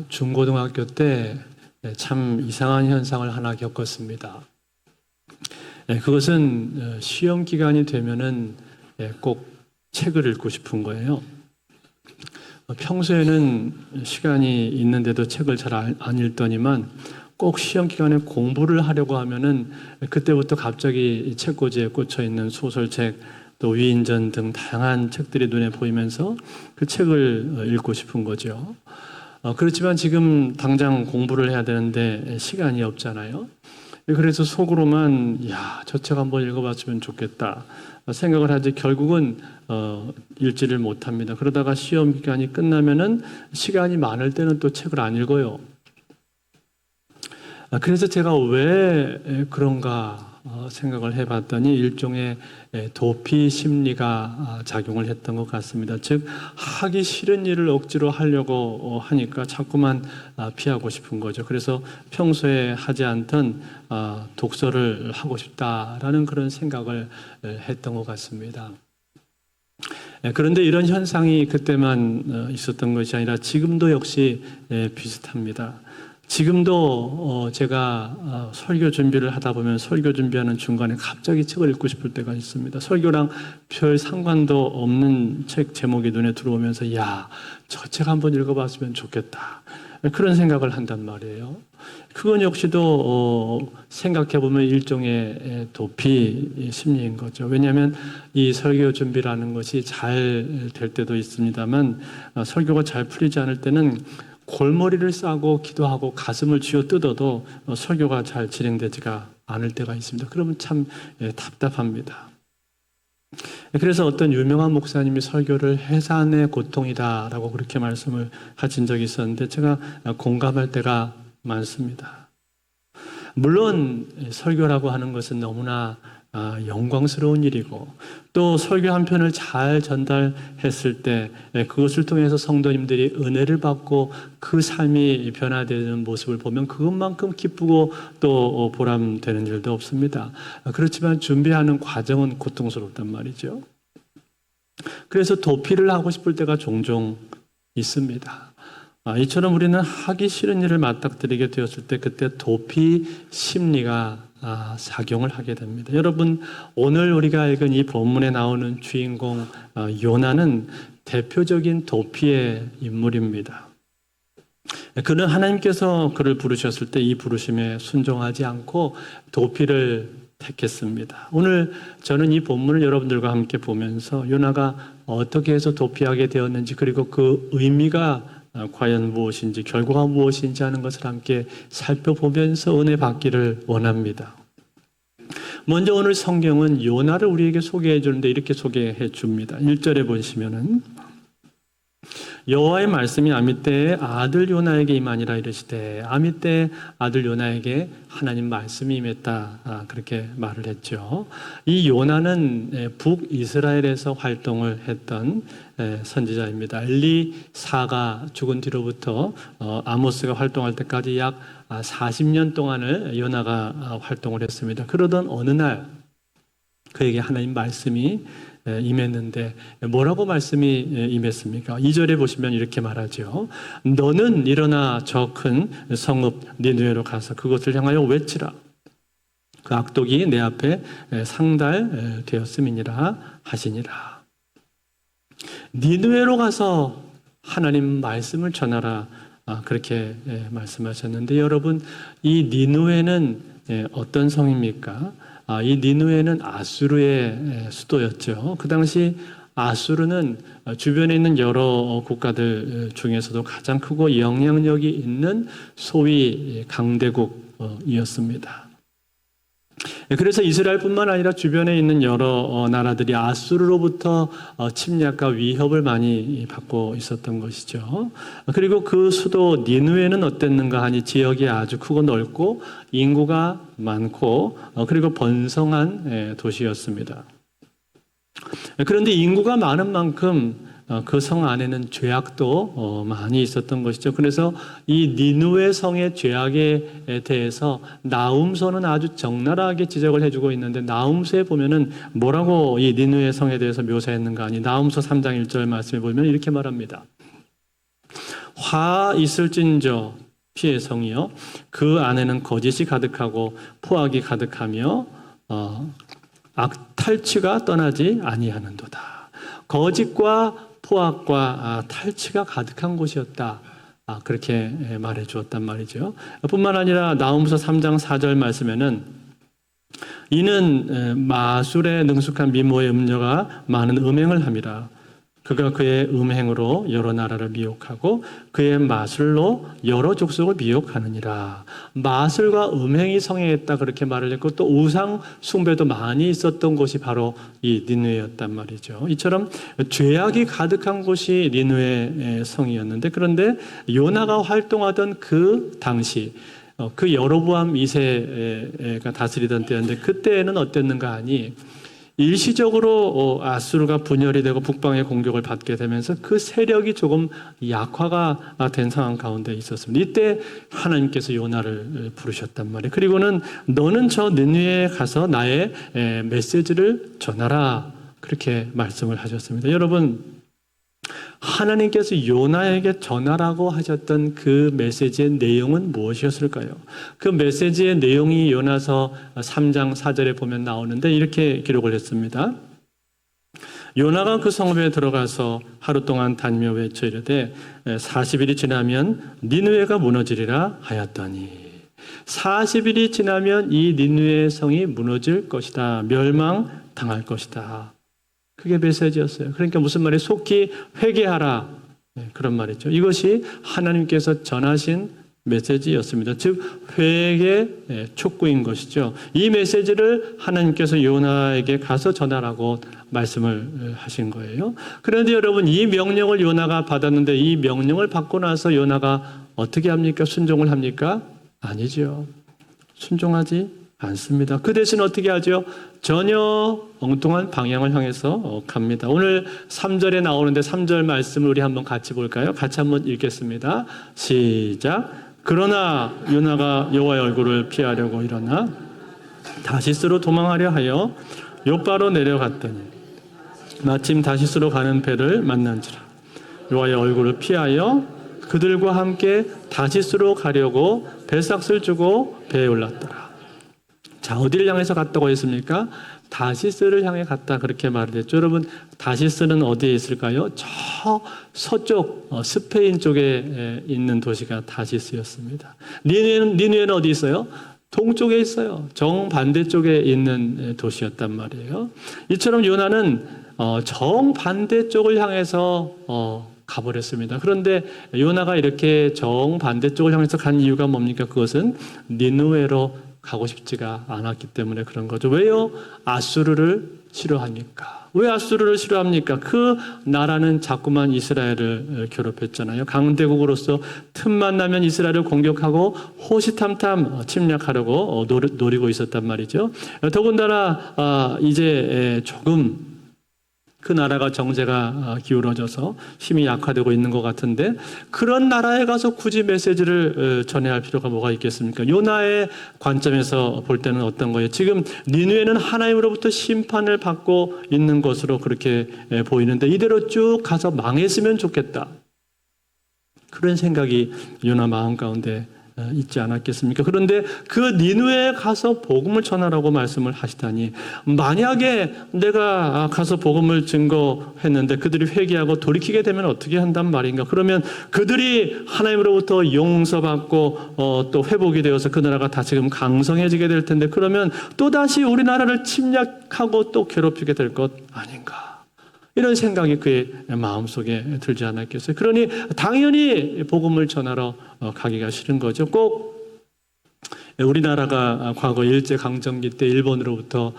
중고등학교 때 참 이상한 현상을 하나 겪었습니다. 그것은 시험 기간이 되면은 꼭 책을 읽고 싶은 거예요. 평소에는 시간이 있는데도 책을 잘 안 읽더니만 꼭 시험 기간에 공부를 하려고 하면은 그때부터 갑자기 책꽂이에 꽂혀 있는 소설책, 또 위인전 등 다양한 책들이 눈에 보이면서 그 책을 읽고 싶은 거죠. 그렇지만 지금 당장 공부를 해야 되는데 시간이 없잖아요. 그래서 속으로만 저 책 한번 읽어봤으면 좋겠다 생각을 하지 결국은 읽지를 못합니다. 그러다가 시험 기간이 끝나면은 시간이 많을 때는 또 책을 안 읽어요. 그래서 제가 왜 그런가 생각을 해봤더니 일종의 도피 심리가 작용을 했던 것 같습니다. 즉 하기 싫은 일을 억지로 하려고 하니까 자꾸만 피하고 싶은 거죠. 그래서 평소에 하지 않던 독서를 하고 싶다라는 그런 생각을 했던 것 같습니다. 그런데 이런 현상이 그때만 있었던 것이 아니라 지금도 역시 비슷합니다. 지금도 제가 설교 준비를 하다 보면 설교 준비하는 중간에 갑자기 책을 읽고 싶을 때가 있습니다. 설교랑 별 상관도 없는 책 제목이 눈에 들어오면서 저 책 한번 읽어봤으면 좋겠다. 그런 생각을 한단 말이에요. 그건 역시도 생각해보면 일종의 도피 심리인 거죠. 왜냐하면 이 설교 준비라는 것이 잘 될 때도 있습니다만 설교가 잘 풀리지 않을 때는 골머리를 싸고 기도하고 가슴을 쥐어 뜯어도 설교가 잘 진행되지가 않을 때가 있습니다. 그러면 참 답답합니다. 그래서 어떤 유명한 목사님이 설교를 해산의 고통이다라고 그렇게 말씀을 하신 적이 있었는데 제가 공감할 때가 많습니다. 물론 설교라고 하는 것은 너무나 영광스러운 일이고 또 설교 한 편을 잘 전달했을 때 그것을 통해서 성도님들이 은혜를 받고 그 삶이 변화되는 모습을 보면 그것만큼 기쁘고 또 보람되는 일도 없습니다. 그렇지만 준비하는 과정은 고통스럽단 말이죠. 그래서 도피를 하고 싶을 때가 종종 있습니다. 이처럼 우리는 하기 싫은 일을 맞닥뜨리게 되었을 때 그때 도피 심리가 작용을 하게 됩니다. 여러분, 오늘 우리가 읽은 이 본문에 나오는 주인공 요나는 대표적인 도피의 인물입니다. 그는 하나님께서 그를 부르셨을 때 이 부르심에 순종하지 않고 도피를 택했습니다. 오늘 저는 이 본문을 여러분들과 함께 보면서 요나가 어떻게 해서 도피하게 되었는지 그리고 그 의미가 과연 무엇인지 결과가 무엇인지 하는 것을 함께 살펴보면서 은혜 받기를 원합니다. 먼저 오늘 성경은 요나를 우리에게 소개해 주는데 이렇게 소개해 줍니다. 1절에 보시면은 여호와의 말씀이 아미떼의 아들 요나에게 임하니라 이르시되 아미떼의 아들 요나에게 하나님 말씀이 임했다 그렇게 말을 했죠. 이 요나는 북이스라엘에서 활동을 했던 선지자입니다. 엘리사가 죽은 뒤로부터 아모스가 활동할 때까지 약 40년 동안을 요나가 활동을 했습니다. 그러던 어느 날 그에게 하나님 말씀이 임했는데 뭐라고 말씀이 임했습니까? 2절에 보시면 이렇게 말하죠. 너는 일어나 저 큰 성읍 니느웨로 가서 그것을 향하여 외치라. 그 악독이 내 앞에 상달되었음이니라 하시니라. 니느웨로 가서 하나님 말씀을 전하라. 그렇게 말씀하셨는데 여러분 이 니느웨는 어떤 성입니까? 이 니느웨는 아수르의 수도였죠. 그 당시 아수르는 주변에 있는 여러 국가들 중에서도 가장 크고 영향력이 있는 소위 강대국이었습니다. 그래서 이스라엘뿐만 아니라 주변에 있는 여러 나라들이 아수르로부터 침략과 위협을 많이 받고 있었던 것이죠. 그리고 그 수도 니느웨는 어땠는가 하니 지역이 아주 크고 넓고 인구가 많고 그리고 번성한 도시였습니다. 그런데 인구가 많은 만큼 그 성 안에는 죄악도 많이 있었던 것이죠. 그래서 이 니느웨 성의 죄악에 대해서 나훔서는 아주 적나라하게 지적을 해주고 있는데 나훔서에 보면은 뭐라고 이 니느웨 성에 대해서 묘사했는가 하니 나훔서 3장 1절 말씀에 보면 이렇게 말합니다. 화 있을진저 피의 성이요 그 안에는 거짓이 가득하고 포악이 가득하며 악탈취가 떠나지 아니하는도다. 거짓과 포악과 탈취가 가득한 곳이었다. 그렇게 말해 주었단 말이죠. 뿐만 아니라 나홈서 3장 4절 말씀에는 이는 마술에 능숙한 미모의 음녀가 많은 음행을 함이라. 그가 그의 음행으로 여러 나라를 미혹하고 그의 마술로 여러 족속을 미혹하느니라. 마술과 음행이 성행했다 그렇게 말을 했고 또 우상 숭배도 많이 있었던 곳이 바로 이 니느웨였단 말이죠. 이처럼 죄악이 가득한 곳이 니느웨 성이었는데 그런데 요나가 활동하던 그 당시 그 여로보암 2세가 다스리던 때였는데 그때는 어땠는가 하니 일시적으로 아수르가 분열이 되고 북방의 공격을 받게 되면서 그 세력이 조금 약화가 된 상황 가운데 있었습니다. 이때 하나님께서 요나를 부르셨단 말이에요. 그리고는 너는 저 니느웨에 가서 나의 메시지를 전하라 그렇게 말씀을 하셨습니다. 여러분 하나님께서 요나에게 전하라고 하셨던 그 메시지의 내용은 무엇이었을까요? 그 메시지의 내용이 요나서 3장 4절에 보면 나오는데 이렇게 기록을 했습니다. 요나가 그 성읍에 들어가서 하루 동안 다니며 외쳐 이르되 40일이 지나면 니느웨가 무너지리라 하였더니 40일이 지나면 이 니느웨 성이 무너질 것이다. 멸망당할 것이다. 그게 메시지였어요. 그러니까 무슨 말이에요? 속히 회개하라. 그런 말이죠. 이것이 하나님께서 전하신 메시지였습니다. 즉 회개 촉구인 것이죠. 이 메시지를 하나님께서 요나에게 가서 전하라고 말씀을 하신 거예요. 그런데 여러분 이 명령을 요나가 받았는데 이 명령을 받고 나서 요나가 어떻게 합니까? 순종을 합니까? 아니죠. 순종하지 않습니다. 그 대신 어떻게 하죠? 전혀 엉뚱한 방향을 향해서 갑니다. 오늘 3절에 나오는데 3절 말씀을 우리 한번 같이 볼까요? 같이 한번 읽겠습니다. 시작. 그러나 요나가 여호와의 얼굴을 피하려고 일어나 다시스로 도망하려 하여 욥바로 내려갔더니 마침 다시스로 가는 배를 만난지라. 여호와의 얼굴을 피하여 그들과 함께 다시스로 가려고 배삭을 주고 배에 올랐더라. 자, 어디를 향해서 갔다고 했습니까? 다시스를 향해 갔다 그렇게 말을 했죠. 여러분 다시스는 어디에 있을까요? 저 서쪽 스페인 쪽에 있는 도시가 다시스였습니다. 니느웨는 어디 있어요? 동쪽에 있어요. 정반대쪽에 있는 도시였단 말이에요. 이처럼 요나는 정반대쪽을 향해서 가버렸습니다. 그런데 요나가 이렇게 정반대쪽을 향해서 간 이유가 뭡니까? 그것은 니느웨로 가고 싶지가 않았기 때문에 그런 거죠. 왜요? 아수르를 싫어합니까? 왜 아수르를 싫어합니까? 그 나라는 자꾸만 이스라엘을 괴롭혔잖아요. 강대국으로서 틈만 나면 이스라엘을 공격하고 호시탐탐 침략하려고 노리고 있었단 말이죠. 더군다나 이제 조금 그 나라가 정제가 기울어져서 힘이 약화되고 있는 것 같은데 그런 나라에 가서 굳이 메시지를 전해야 할 필요가 뭐가 있겠습니까? 요나의 관점에서 볼 때는 어떤 거예요? 지금 니느웨는 하나님으로부터 심판을 받고 있는 것으로 그렇게 보이는데 이대로 쭉 가서 망했으면 좋겠다. 그런 생각이 요나 마음 가운데 있지 않았겠습니까? 그런데 그 니느웨에 가서 복음을 전하라고 말씀을 하시다니 만약에 내가 가서 복음을 증거했는데 그들이 회개하고 돌이키게 되면 어떻게 한단 말인가? 그러면 그들이 하나님으로부터 용서받고 또 회복이 되어서 그 나라가 다시금 강성해지게 될 텐데 그러면 또다시 우리나라를 침략하고 또 괴롭히게 될 것 아닌가? 이런 생각이 그의 마음속에 들지 않았겠어요. 그러니 당연히 복음을 전하러 가기가 싫은 거죠. 꼭 우리나라가 과거 일제강점기 때 일본으로부터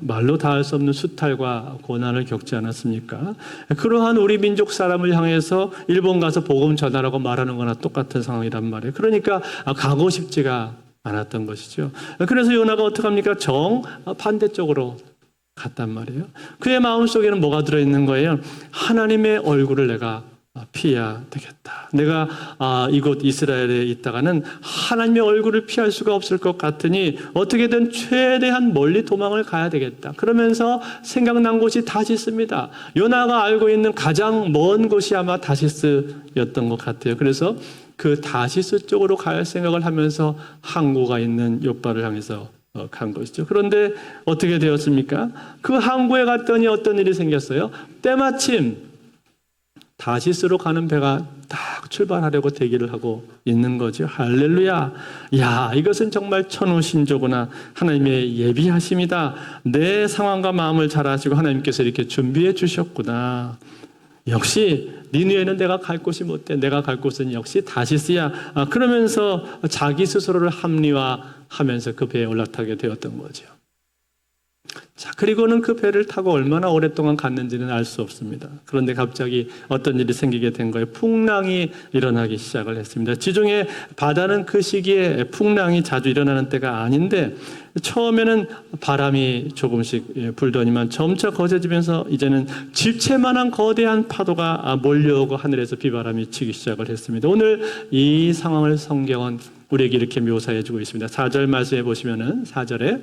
말로 다 할 수 없는 수탈과 고난을 겪지 않았습니까? 그러한 우리 민족 사람을 향해서 일본 가서 복음 전하라고 말하는 거나 똑같은 상황이란 말이에요. 그러니까 가고 싶지가 않았던 것이죠. 그래서 요나가 어떡합니까? 정반대쪽으로 갔단 말이에요. 그의 마음속에는 뭐가 들어있는 거예요? 하나님의 얼굴을 내가 피해야 되겠다. 내가 이곳 이스라엘에 있다가는 하나님의 얼굴을 피할 수가 없을 것 같으니 어떻게든 최대한 멀리 도망을 가야 되겠다. 그러면서 생각난 곳이 다시스입니다. 요나가 알고 있는 가장 먼 곳이 아마 다시스였던 것 같아요. 그래서 그 다시스 쪽으로 갈 생각을 하면서 항구가 있는 욥바를 향해서 간 것이죠. 그런데 어떻게 되었습니까? 그 항구에 갔더니 어떤 일이 생겼어요? 때마침 다시스로 가는 배가 딱 출발하려고 대기를 하고 있는 거죠. 할렐루야. 야, 이것은 정말 천우신조구나. 하나님의 예비하심이다. 내 상황과 마음을 잘 아시고 하나님께서 이렇게 준비해 주셨구나. 역시 니느웨는 내가 갈 곳이 못돼. 내가 갈 곳은 역시 다시스야. 그러면서 자기 스스로를 합리화하면서 그 배에 올라타게 되었던 거죠. 자, 그리고는 그 배를 타고 얼마나 오랫동안 갔는지는 알 수 없습니다. 그런데 갑자기 어떤 일이 생기게 된 거예요. 풍랑이 일어나기 시작을 했습니다. 지중해 바다는 그 시기에 풍랑이 자주 일어나는 때가 아닌데 처음에는 바람이 조금씩 불더니만 점차 거세지면서 이제는 집채만한 거대한 파도가 몰려오고 하늘에서 비바람이 치기 시작을 했습니다. 오늘 이 상황을 성경은 우리에게 이렇게 묘사해 주고 있습니다. 4절 말씀해 보시면은 4절에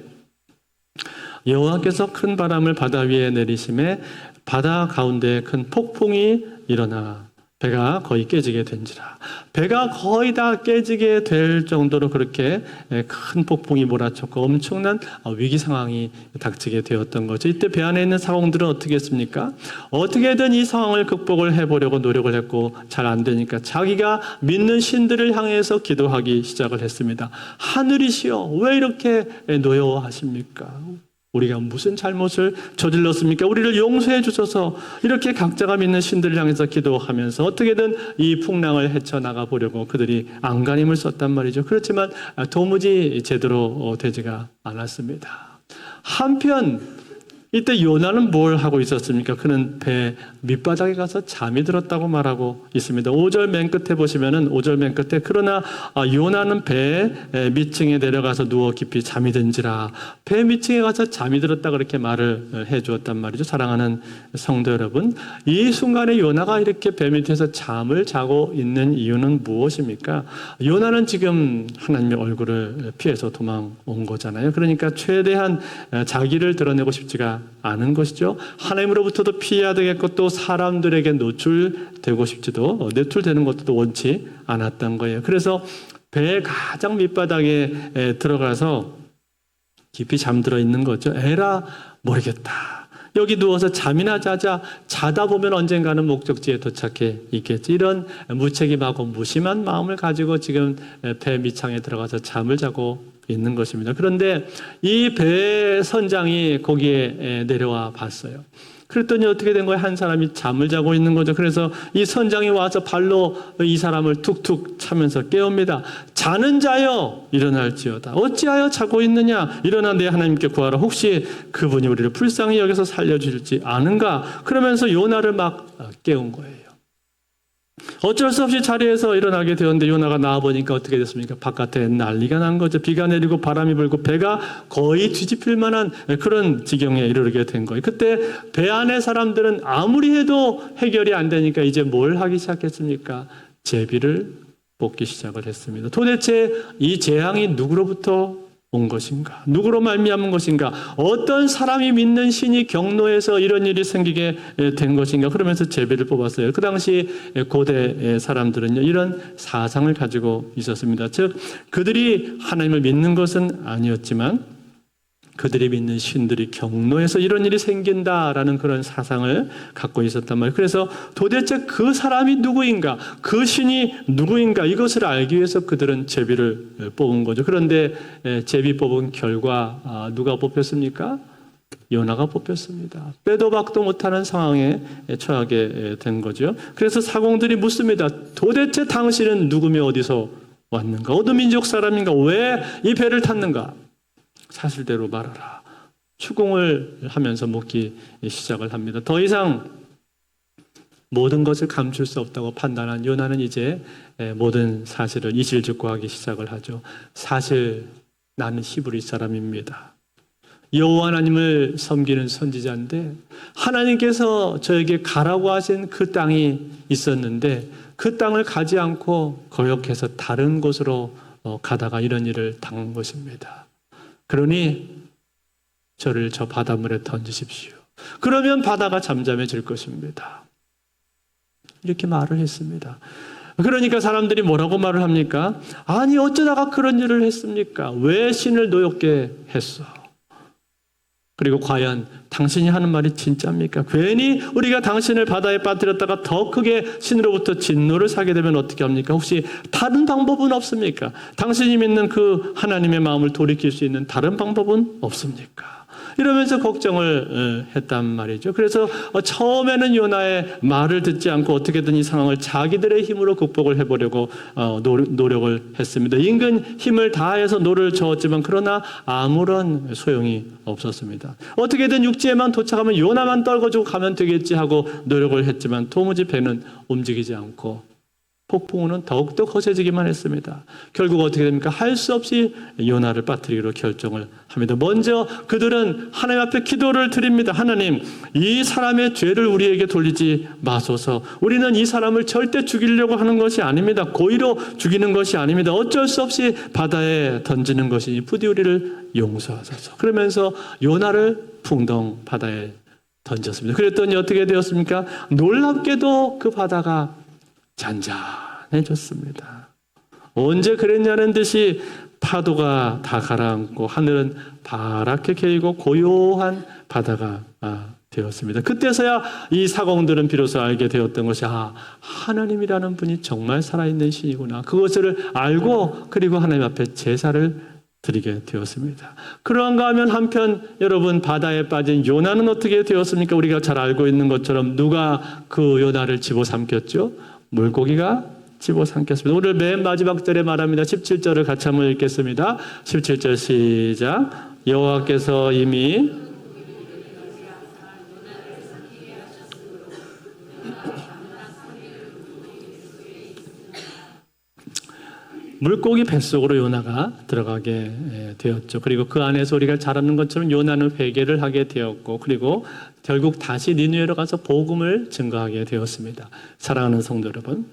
여호와께서 큰 바람을 바다 위에 내리심에 바다 가운데 큰 폭풍이 일어나 배가 거의 깨지게 된지라. 배가 거의 다 깨지게 될 정도로 그렇게 큰 폭풍이 몰아쳤고 엄청난 위기 상황이 닥치게 되었던 거죠. 이때 배 안에 있는 사공들은 어떻게 했습니까? 어떻게든 이 상황을 극복을 해보려고 노력을 했고 잘 안 되니까 자기가 믿는 신들을 향해서 기도하기 시작을 했습니다. 하늘이시여, 왜 이렇게 노여워하십니까? 우리가 무슨 잘못을 저질렀습니까? 우리를 용서해 주셔서 이렇게 각자가 믿는 신들을 향해서 기도하면서 어떻게든 이 풍랑을 헤쳐나가 보려고 그들이 안간힘을 썼단 말이죠. 그렇지만 도무지 제대로 되지가 않았습니다. 한편 이때 요나는 뭘 하고 있었습니까? 그는 배 밑바닥에 가서 잠이 들었다고 말하고 있습니다. 5절 맨 끝에 보시면은 5절 맨 끝에 그러나 요나는 배 밑층에 내려가서 누워 깊이 잠이 든지라. 배 밑층에 가서 잠이 들었다 그렇게 말을 해 주었단 말이죠. 사랑하는 성도 여러분, 이 순간에 요나가 이렇게 배 밑에서 잠을 자고 있는 이유는 무엇입니까? 요나는 지금 하나님의 얼굴을 피해서 도망온 거잖아요. 그러니까 최대한 자기를 드러내고 싶지가 않은 것이죠. 하나님으로부터도 피해야 되겠고 또 사람들에게 노출되고 싶지도 노출되는 것도 원치 않았던 거예요. 그래서 배의 가장 밑바닥에 들어가서 깊이 잠들어 있는 거죠. 에라 모르겠다. 여기 누워서 잠이나 자다 보면 언젠가는 목적지에 도착해 있겠지. 이런 무책임하고 무심한 마음을 가지고 지금 배 밑창에 들어가서 잠을 자고 있는 것입니다. 그런데 이 배 선장이 거기에 내려와 봤어요. 그랬더니 어떻게 된 거예요? 한 사람이 잠을 자고 있는 거죠. 그래서 이 선장이 와서 발로 이 사람을 툭툭 차면서 깨웁니다. 자는 자여 일어날지어다. 어찌하여 자고 있느냐? 일어나 내 하나님께 구하라. 혹시 그분이 우리를 불쌍히 여기서 살려주실지 아는가? 그러면서 요나를 막 깨운 거예요. 어쩔 수 없이 자리에서 일어나게 되었는데 요나가 나와보니까 어떻게 됐습니까? 바깥에 난리가 난 거죠. 비가 내리고 바람이 불고 배가 거의 뒤집힐 만한 그런 지경에 이르게 된 거예요. 그때 배 안의 사람들은 아무리 해도 해결이 안 되니까 이제 뭘 하기 시작했습니까? 제비를 뽑기 시작을 했습니다. 도대체 이 재앙이 누구로부터 온 것인가? 누구로 말미암은 것인가? 어떤 사람이 믿는 신이 경로에서 이런 일이 생기게 된 것인가? 그러면서 제비를 뽑았어요. 그 당시 고대 사람들은요, 이런 사상을 가지고 있었습니다. 즉, 그들이 하나님을 믿는 것은 아니었지만 그들이 믿는 신들이 경로에서 이런 일이 생긴다라는 그런 사상을 갖고 있었단 말이에요. 그래서 도대체 그 사람이 누구인가, 그 신이 누구인가 이것을 알기 위해서 그들은 제비를 뽑은 거죠. 그런데 제비 뽑은 결과 누가 뽑혔습니까? 요나가 뽑혔습니다. 빼도 박도 못하는 상황에 처하게 된 거죠. 그래서 사공들이 묻습니다. 도대체 당신은 누구며 어디서 왔는가? 어느 민족 사람인가? 왜 이 배를 탔는가? 사실대로 말하라. 추궁을 하면서 묻기 시작을 합니다. 더 이상 모든 것을 감출 수 없다고 판단한 요나는 이제 모든 사실을 이실직고하기 시작을 하죠. 사실 나는 히브리 사람입니다. 여호와 하나님을 섬기는 선지자인데 하나님께서 저에게 가라고 하신 그 땅이 있었는데 그 땅을 가지 않고 거역해서 다른 곳으로 가다가 이런 일을 당한 것입니다. 그러니 저를 저 바닷물에 던지십시오. 그러면 바다가 잠잠해질 것입니다. 이렇게 말을 했습니다. 그러니까 사람들이 뭐라고 말을 합니까? 아니 어쩌다가 그런 일을 했습니까? 왜 신을 노엽게 했어? 그리고 과연 당신이 하는 말이 진짜입니까? 괜히 우리가 당신을 바다에 빠뜨렸다가 더 크게 신으로부터 진노를 사게 되면 어떻게 합니까? 혹시 다른 방법은 없습니까? 당신이 믿는 그 하나님의 마음을 돌이킬 수 있는 다른 방법은 없습니까? 이러면서 걱정을 했단 말이죠. 그래서 처음에는 요나의 말을 듣지 않고 어떻게든 이 상황을 자기들의 힘으로 극복을 해보려고 노력을 했습니다. 인근 힘을 다해서 노를 저었지만 그러나 아무런 소용이 없었습니다. 어떻게든 육지에만 도착하면 요나만 떨궈주고 가면 되겠지 하고 노력을 했지만 도무지 배는 움직이지 않고 폭풍우는 더욱더 거세지기만 했습니다. 결국 어떻게 됩니까? 할 수 없이 요나를 빠뜨리기로 결정을 합니다. 먼저 그들은 하나님 앞에 기도를 드립니다. 하나님, 이 사람의 죄를 우리에게 돌리지 마소서. 우리는 이 사람을 절대 죽이려고 하는 것이 아닙니다. 고의로 죽이는 것이 아닙니다. 어쩔 수 없이 바다에 던지는 것이니 부디 우리를 용서하소서. 그러면서 요나를 풍덩 바다에 던졌습니다. 그랬더니 어떻게 되었습니까? 놀랍게도 그 바다가 잔잔해졌습니다. 언제 그랬냐는 듯이 파도가 다 가라앉고 하늘은 파랗게 개이고 고요한 바다가 되었습니다. 그때서야 이 사공들은 비로소 알게 되었던 것이 하나님이라는 분이 정말 살아있는 신이구나. 그것을 알고 그리고 하나님 앞에 제사를 드리게 되었습니다. 그런가 하면 한편 여러분 바다에 빠진 요나는 어떻게 되었습니까? 우리가 잘 알고 있는 것처럼 누가 그 요나를 집어삼켰죠? 물고기가 집어삼켰습니다. 오늘 맨 마지막 절에 말합니다. 17절을 같이 한번 읽겠습니다. 17절 시작. 여호와께서 이미 물고기 뱃속으로 요나가 들어가게 되었죠. 그리고 그 안에서 우리가 잘 아는 것처럼 요나는 회개를 하게 되었고 그리고 결국 다시 니느웨로 가서 복음을 증거하게 되었습니다. 사랑하는 성도 여러분,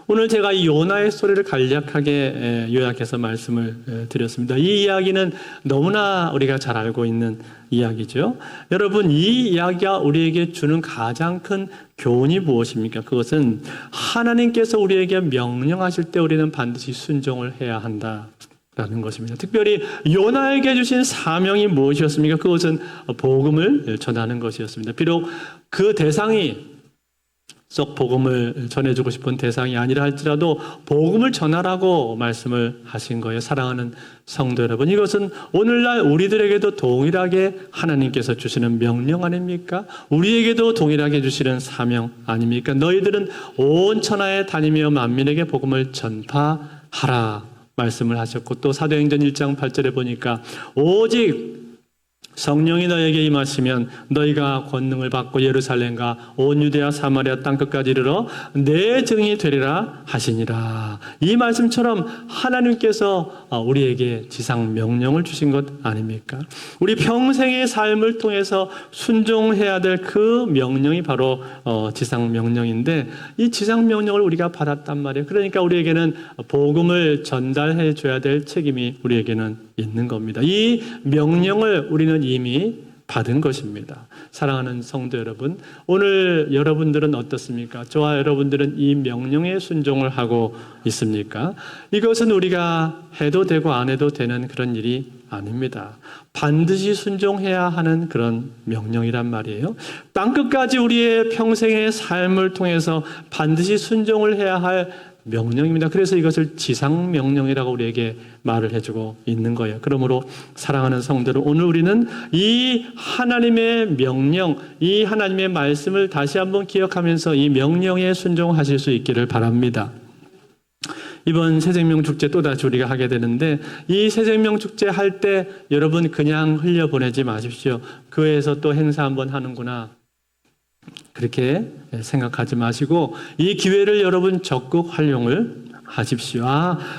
오늘 제가 이 요나의 스토리를 간략하게 요약해서 말씀을 드렸습니다. 이 이야기는 너무나 우리가 잘 알고 있는 이야기죠. 여러분, 이 이야기가 우리에게 주는 가장 큰 교훈이 무엇입니까? 그것은 하나님께서 우리에게 명령하실 때 우리는 반드시 순종을 해야 한다라는 것입니다. 특별히 요나에게 주신 사명이 무엇이었습니까? 그것은 복음을 전하는 것이었습니다. 비록 그 대상이 썩 복음을 전해주고 싶은 대상이 아니라 할지라도 복음을 전하라고 말씀을 하신 거예요. 사랑하는 성도 여러분, 이것은 오늘날 우리들에게도 동일하게 하나님께서 주시는 명령 아닙니까? 우리에게도 동일하게 주시는 사명 아닙니까? 너희들은 온 천하에 다니며 만민에게 복음을 전파하라 말씀을 하셨고, 또 사도행전 1장 8절에 보니까 오직 성령이 너에게 임하시면 너희가 권능을 받고 예루살렘과 온 유대와 사마리아 땅끝까지 이르러 내 증인이 되리라 하시니라. 이 말씀처럼 하나님께서 우리에게 지상 명령을 주신 것 아닙니까? 우리 평생의 삶을 통해서 순종해야 될 그 명령이 바로 지상 명령인데, 이 지상 명령을 우리가 받았단 말이에요. 그러니까 우리에게는 복음을 전달해 줘야 될 책임이 우리에게는 있는 겁니다. 이 명령을 우리는 이미 받은 것입니다. 사랑하는 성도 여러분, 오늘 여러분들은 어떻습니까? 저와 여러분들은 이 명령에 순종을 하고 있습니까? 이것은 우리가 해도 되고 안 해도 되는 그런 일이 아닙니다. 반드시 순종해야 하는 그런 명령이란 말이에요. 땅끝까지 우리의 평생의 삶을 통해서 반드시 순종을 해야 할 명령입니다. 그래서 이것을 지상 명령이라고 우리에게 말을 해주고 있는 거예요. 그러므로 사랑하는 성도들, 오늘 우리는 이 하나님의 명령, 이 하나님의 말씀을 다시 한번 기억하면서 이 명령에 순종하실 수 있기를 바랍니다. 이번 새생명축제 또다시 우리가 하게 되는데, 이 새생명축제 할 때 여러분 그냥 흘려보내지 마십시오. 교회에서 또 행사 한번 하는구나, 그렇게 생각하지 마시고 이 기회를 여러분 적극 활용을 하십시오.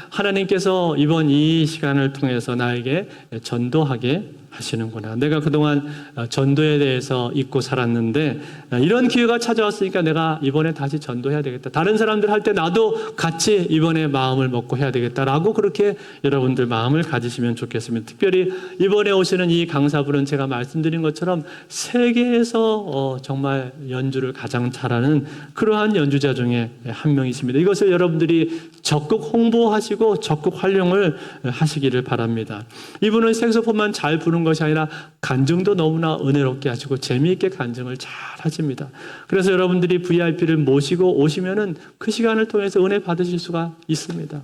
하나님께서 이번 이 시간을 통해서 나에게 전도하게 하시는구나. 내가 그동안 전도에 대해서 잊고 살았는데 이런 기회가 찾아왔으니까 내가 이번에 다시 전도해야 되겠다. 다른 사람들 할 때 나도 같이 이번에 마음을 먹고 해야 되겠다라고 그렇게 여러분들 마음을 가지시면 좋겠습니다. 특별히 이번에 오시는 이 강사분은 제가 말씀드린 것처럼 세계에서 정말 연주를 가장 잘하는 그러한 연주자 중에 한 명이십니다. 이것을 여러분들이 적극 홍보하시고 적극 활용을 하시기를 바랍니다. 이분은 색소폰만 잘 부는 것이 아니라 간증도 너무나 은혜롭게 하시고 재미있게 간증을 잘 하십니다. 그래서 여러분들이 VIP를 모시고 오시면은 그 시간을 통해서 은혜 받으실 수가 있습니다.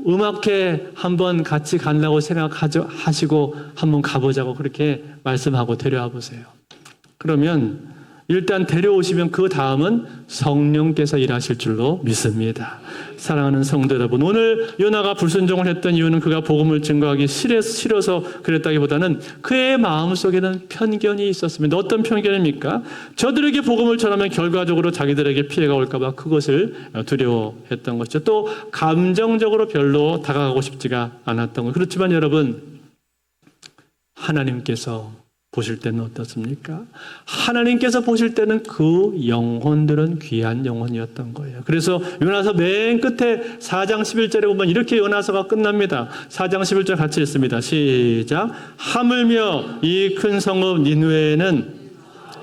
음악회 한번 같이 간다고 생각하시고 한번 가보자고 그렇게 말씀하고 데려와 보세요. 그러면 일단 데려오시면 그 다음은 성령께서 일하실 줄로 믿습니다. 사랑하는 성도 여러분, 오늘 요나가 불순종을 했던 이유는 그가 복음을 증거하기 싫어서 그랬다기보다는 그의 마음속에는 편견이 있었습니다. 어떤 편견입니까? 저들에게 복음을 전하면 결과적으로 자기들에게 피해가 올까 봐 그것을 두려워했던 것이죠. 또 감정적으로 별로 다가가고 싶지가 않았던 것. 그렇지만 여러분, 하나님께서 보실 때는 어떻습니까? 하나님께서 보실 때는 그 영혼들은 귀한 영혼이었던 거예요. 그래서 요나서 맨 끝에 4장 11절에 보면 이렇게 요나서가 끝납니다. 4장 11절 같이 읽습니다. 시작. 하물며 이 큰 성읍 니느웨에는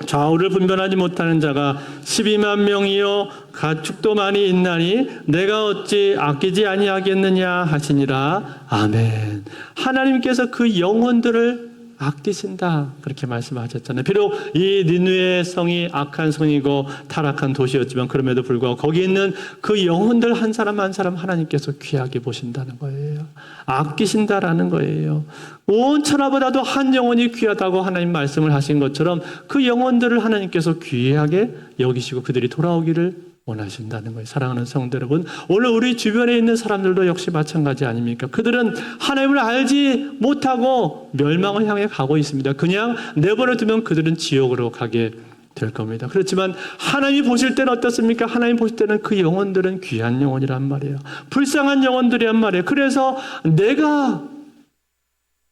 좌우를 분별하지 못하는 자가 12만 명이요 가축도 많이 있나니 내가 어찌 아끼지 아니하겠느냐 하시니라. 아멘. 하나님께서 그 영혼들을 아끼신다 그렇게 말씀하셨잖아요. 비록 이 니느웨 성이 악한 성이고 타락한 도시였지만 그럼에도 불구하고 거기 있는 그 영혼들 한 사람 한 사람 하나님께서 귀하게 보신다는 거예요. 아끼신다라는 거예요. 온 천하보다도 한 영혼이 귀하다고 하나님 말씀을 하신 것처럼 그 영혼들을 하나님께서 귀하게 여기시고 그들이 돌아오기를 원하신다는 거예요. 사랑하는 성도 여러분, 오늘 우리 주변에 있는 사람들도 역시 마찬가지 아닙니까? 그들은 하나님을 알지 못하고 멸망을 향해 가고 있습니다. 그냥 내버려 두면 그들은 지옥으로 가게 될 겁니다. 그렇지만 하나님이 보실 때는 어떻습니까? 하나님 보실 때는 그 영혼들은 귀한 영혼이란 말이에요. 불쌍한 영혼들이란 말이에요. 그래서 내가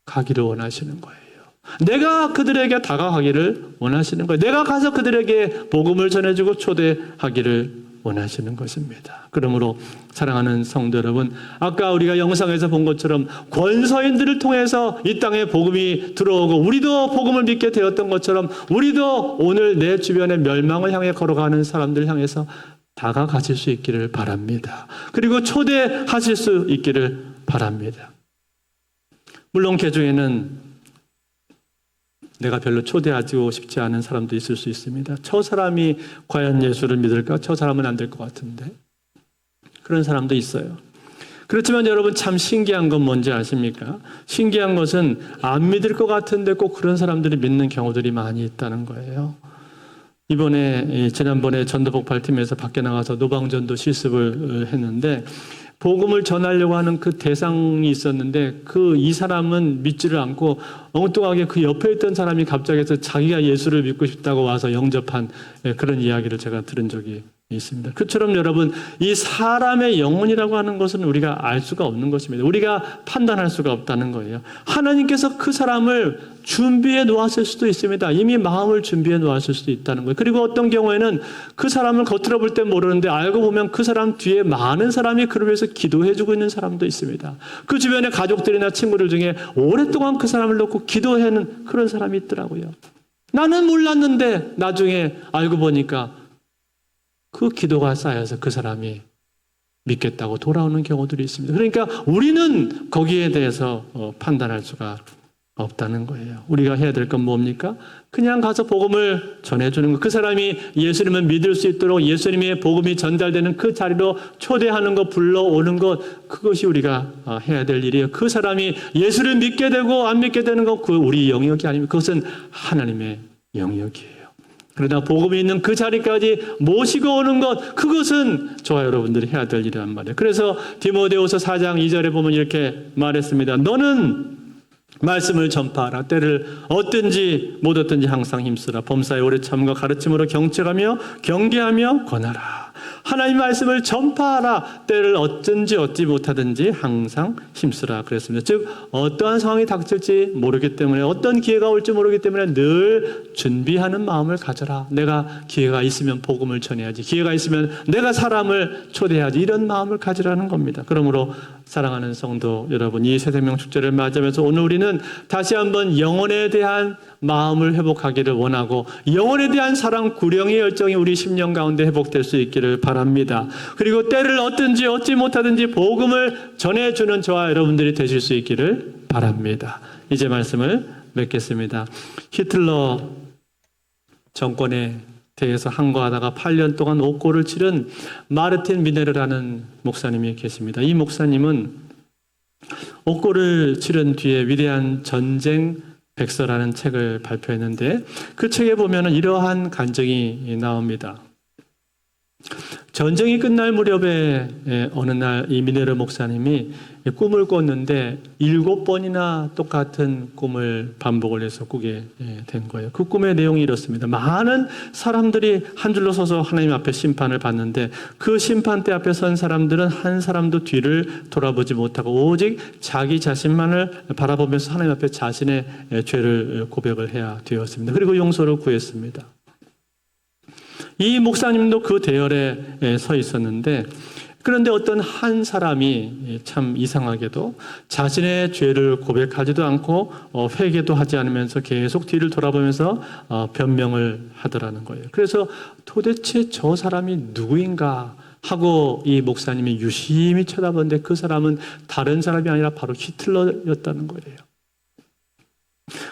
가기를 원하시는 거예요. 내가 그들에게 다가가기를 원하시는 거예요. 내가 가서 그들에게 복음을 전해주고 초대하기를 원하시는 것입니다. 그러므로 사랑하는 성도 여러분, 아까 우리가 영상에서 본 것처럼 권서인들을 통해서 이 땅에 복음이 들어오고 우리도 복음을 믿게 되었던 것처럼 우리도 오늘 내 주변의 멸망을 향해 걸어가는 사람들 향해서 다가가실 수 있기를 바랍니다. 그리고 초대하실 수 있기를 바랍니다. 물론 그 중에는 내가 별로 초대하고 싶지 않은 사람도 있을 수 있습니다. 저 사람이 과연 예수를 믿을까? 저 사람은 안 될 것 같은데. 그런 사람도 있어요. 그렇지만 여러분 참 신기한 건 뭔지 아십니까? 신기한 것은 안 믿을 것 같은데 꼭 그런 사람들이 믿는 경우들이 많이 있다는 거예요. 지난번에 전도폭발팀에서 밖에 나가서 노방전도 실습을 했는데 복음을 전하려고 하는 그 대상이 있었는데 이 사람은 믿지를 않고 엉뚱하게 그 옆에 있던 사람이 갑자기 해서 자기가 예수를 믿고 싶다고 와서 영접한 그런 이야기를 제가 들은 적이 있습니다. 그처럼 여러분, 이 사람의 영혼이라고 하는 것은 우리가 알 수가 없는 것입니다. 우리가 판단할 수가 없다는 거예요. 하나님께서 그 사람을 준비해 놓았을 수도 있습니다. 이미 마음을 준비해 놓았을 수도 있다는 거예요. 그리고 어떤 경우에는 그 사람을 겉으로 볼 땐 모르는데 알고 보면 그 사람 뒤에 많은 사람이 그를 위해서 기도해 주고 있는 사람도 있습니다. 그 주변의 가족들이나 친구들 중에 오랫동안 그 사람을 놓고 기도하는 그런 사람이 있더라고요. 나는 몰랐는데 나중에 알고 보니까 그 기도가 쌓여서 그 사람이 믿겠다고 돌아오는 경우들이 있습니다. 그러니까 우리는 거기에 대해서 판단할 수가 없다는 거예요. 우리가 해야 될 건 뭡니까? 그냥 가서 복음을 전해주는 것. 그 사람이 예수님을 믿을 수 있도록 예수님의 복음이 전달되는 그 자리로 초대하는 것, 불러오는 것, 그것이 우리가 해야 될 일이에요. 그 사람이 예수를 믿게 되고 안 믿게 되는 것, 그 우리 영역이 아닙니다. 그것은 하나님의 영역이에요. 그러나 복음이 있는 그 자리까지 모시고 오는 것, 그것은 저와 여러분들이 해야 될 일이란 말이에요. 그래서 디모데후서 4장 2절에 보면 이렇게 말했습니다. 너는 말씀을 전파하라. 때를 얻든지 못 얻든지 항상 힘쓰라. 범사에 오래 참과 가르침으로 경책하며 경계하며 권하라. 하나님 말씀을 전파하라. 때를 어쩐지 얻지 못하든지 항상 힘쓰라 그랬습니다. 즉 어떠한 상황이 닥칠지 모르기 때문에, 어떤 기회가 올지 모르기 때문에 늘 준비하는 마음을 가져라. 내가 기회가 있으면 복음을 전해야지, 기회가 있으면 내가 사람을 초대해야지, 이런 마음을 가지라는 겁니다. 그러므로 사랑하는 성도 여러분, 이 새생명 축제를 맞이하면서 오늘 우리는 다시 한번 영혼에 대한 마음을 회복하기를 원하고, 영혼에 대한 사랑, 구령의 열정이 우리 심령 가운데 회복될 수 있기를 바랍니다. 그리고 때를 얻든지 얻지 못하든지 복음을 전해주는 저와 여러분들이 되실 수 있기를 바랍니다. 이제 말씀을 맺겠습니다. 히틀러 정권에 대해서 항거하다가 8년 동안 옥고를 치른 마르틴 미네르라는 목사님이 계십니다. 이 목사님은 옥고를 치른 뒤에 위대한 전쟁 백서라는 책을 발표했는데, 그 책에 보면 이러한 간증이 나옵니다. 전쟁이 끝날 무렵에 어느 날 이 미네르 목사님이 꿈을 꿨는데 7번이나 똑같은 꿈을 반복을 해서 꾸게 된 거예요. 그 꿈의 내용이 이렇습니다. 많은 사람들이 한 줄로 서서 하나님 앞에 심판을 받는데, 그 심판대 앞에 선 사람들은 한 사람도 뒤를 돌아보지 못하고 오직 자기 자신만을 바라보면서 하나님 앞에 자신의 죄를 고백을 해야 되었습니다. 그리고 용서를 구했습니다. 이 목사님도 그 대열에 서 있었는데, 그런데 어떤 한 사람이 참 이상하게도 자신의 죄를 고백하지도 않고 회개도 하지 않으면서 계속 뒤를 돌아보면서 변명을 하더라는 거예요. 그래서 도대체 저 사람이 누구인가 하고 이 목사님이 유심히 쳐다보는데, 그 사람은 다른 사람이 아니라 바로 히틀러였다는 거예요.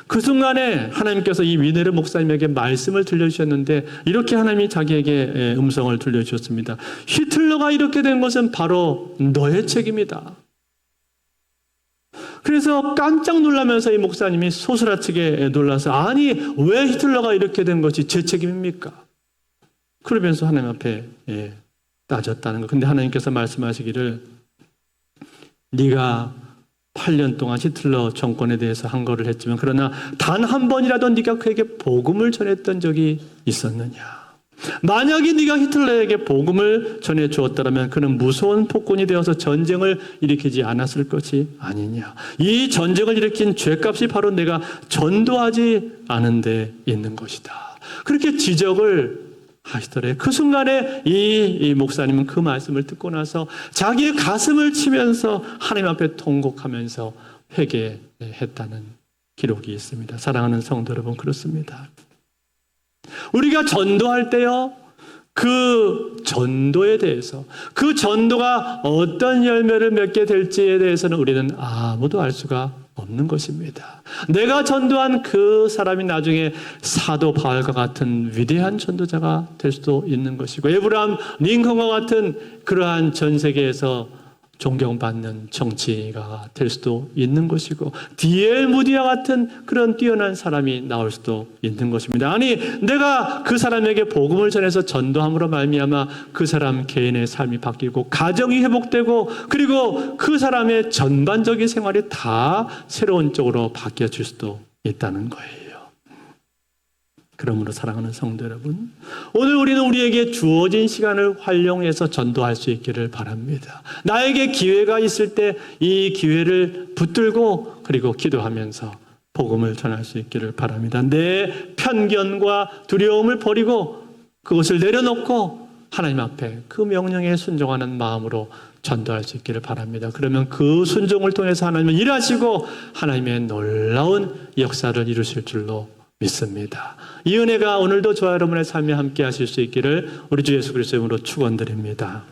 그 순간에 하나님께서 이 미네르 목사님에게 말씀을 들려주셨는데, 이렇게 하나님이 자기에게 음성을 들려주셨습니다. 히틀러가 이렇게 된 것은 바로 너의 책임이다. 그래서 깜짝 놀라면서 이 목사님이 소스라치게 놀라서, 아니 왜 히틀러가 이렇게 된 것이 제 책임입니까? 그러면서 하나님 앞에 따졌다는 거. 근데 하나님께서 말씀하시기를, 네가 8년 동안 히틀러 정권에 대해서 항거를 했지만, 그러나 단 한 번이라도 네가 그에게 복음을 전했던 적이 있었느냐? 만약에 네가 히틀러에게 복음을 전해 주었다면 그는 무서운 폭군이 되어서 전쟁을 일으키지 않았을 것이 아니냐? 이 전쟁을 일으킨 죄값이 바로 내가 전도하지 않은 데 있는 것이다. 그렇게 지적을 하시더래요. 그 순간에 이 목사님은 그 말씀을 듣고 나서 자기의 가슴을 치면서 하나님 앞에 통곡하면서 회개했다는 기록이 있습니다. 사랑하는 성도 여러분, 그렇습니다. 우리가 전도할 때요, 그 전도에 대해서, 그 전도가 어떤 열매를 맺게 될지에 대해서는 우리는 아무도 알 수가 없는 것입니다. 내가 전도한 그 사람이 나중에 사도 바울과 같은 위대한 전도자가 될 수도 있는 것이고, 에브라함 링컨과 같은 그러한 전 세계에서 존경받는 정치가가 될 수도 있는 것이고, D.L. 무디와 같은 그런 뛰어난 사람이 나올 수도 있는 것입니다. 아니, 내가 그 사람에게 복음을 전해서 전도함으로 말미암아 그 사람 개인의 삶이 바뀌고 가정이 회복되고, 그리고 그 사람의 전반적인 생활이 다 새로운 쪽으로 바뀌어질 수도 있다는 거예요. 그러므로 사랑하는 성도 여러분, 오늘 우리는 우리에게 주어진 시간을 활용해서 전도할 수 있기를 바랍니다. 나에게 기회가 있을 때 이 기회를 붙들고, 그리고 기도하면서 복음을 전할 수 있기를 바랍니다. 내 편견과 두려움을 버리고 그것을 내려놓고 하나님 앞에 그 명령에 순종하는 마음으로 전도할 수 있기를 바랍니다. 그러면 그 순종을 통해서 하나님은 일하시고 하나님의 놀라운 역사를 이루실 줄로 믿습니다. 이 은혜가 오늘도 저와 여러분의 삶에 함께 하실 수 있기를 우리 주 예수 그리스도의 이름으로 축원드립니다.